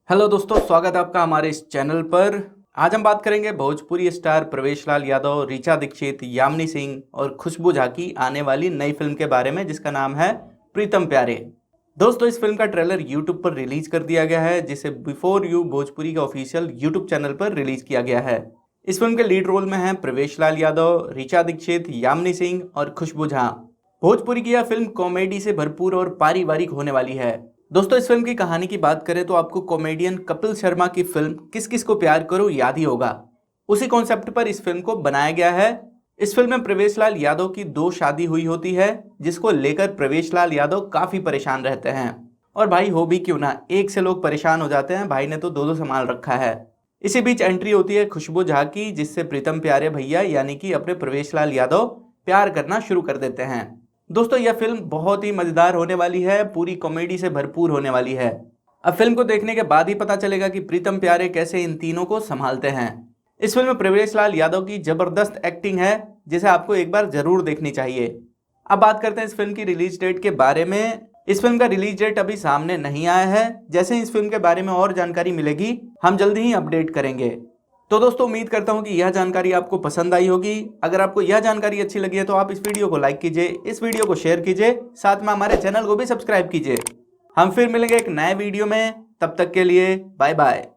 Hello दोस्तों, स्वागत है आपका हमारे इस चैनल पर। आज हम बात करेंगे भोजपुरी स्टार प्रवेश लाल यादव, ऋचा दीक्षित, यामिनी सिंह और खुशबू झा की आने वाली नई फिल्म के बारे में, जिसका नाम है प्रीतम प्यारे। दोस्तों, इस फिल्म का ट्रेलर यूट्यूब पर रिलीज कर दिया गया है, जिसे बिफोर यू भोजपुरी के ऑफिशियल यूट्यूब चैनल पर रिलीज किया गया है। इस फिल्म के लीड रोल में हैं प्रवेश लाल यादव, ऋचा दीक्षित, यामिनी सिंह और खुशबू झा। भोजपुरी की यह फिल्म कॉमेडी से भरपूर और पारिवारिक होने वाली है। दोस्तों, इस फिल्म की कहानी की बात करें तो आपको कॉमेडियन कपिल शर्मा की फिल्म किस किस को प्यार करो याद ही होगा। उसी कॉन्सेप्ट पर इस फिल्म को बनाया गया है। इस फिल्म में प्रवेश लाल यादव की 2 शादी हुई होती है, जिसको लेकर प्रवेश लाल यादव काफी परेशान रहते हैं। और भाई हो भी क्यों ना, एक से लोग परेशान हो जाते हैं, भाई ने तो 2 संभाल रखा है। इसी बीच एंट्री होती है खुशबू झा की, जिससे प्रीतम प्यारे भैया यानी कि अपने प्रवेश लाल यादव प्यार करना शुरू कर देते हैं। दोस्तों, यह फिल्म बहुत ही मजेदार होने वाली है, पूरी कॉमेडी से भरपूर होने वाली है। अब फिल्म को देखने के बाद ही पता चलेगा कि प्रीतम प्यारे कैसे इन तीनों को संभालते हैं। इस फिल्म में प्रवेश लाल यादव की जबरदस्त एक्टिंग है, जिसे आपको एक बार जरूर देखनी चाहिए। अब बात करते हैं इस फिल्म की रिलीज डेट के बारे में। इस फिल्म का रिलीज डेट अभी सामने नहीं आया है। जैसे ही इस फिल्म के बारे में और जानकारी मिलेगी, हम जल्दी ही अपडेट करेंगे। तो दोस्तों, उम्मीद करता हूं कि यह जानकारी आपको पसंद आई होगी। अगर आपको यह जानकारी अच्छी लगी है तो आप इस वीडियो को लाइक कीजिए, इस वीडियो को शेयर कीजिए, साथ में हमारे चैनल को भी सब्सक्राइब कीजिए। हम फिर मिलेंगे एक नए वीडियो में, तब तक के लिए बाय बाय।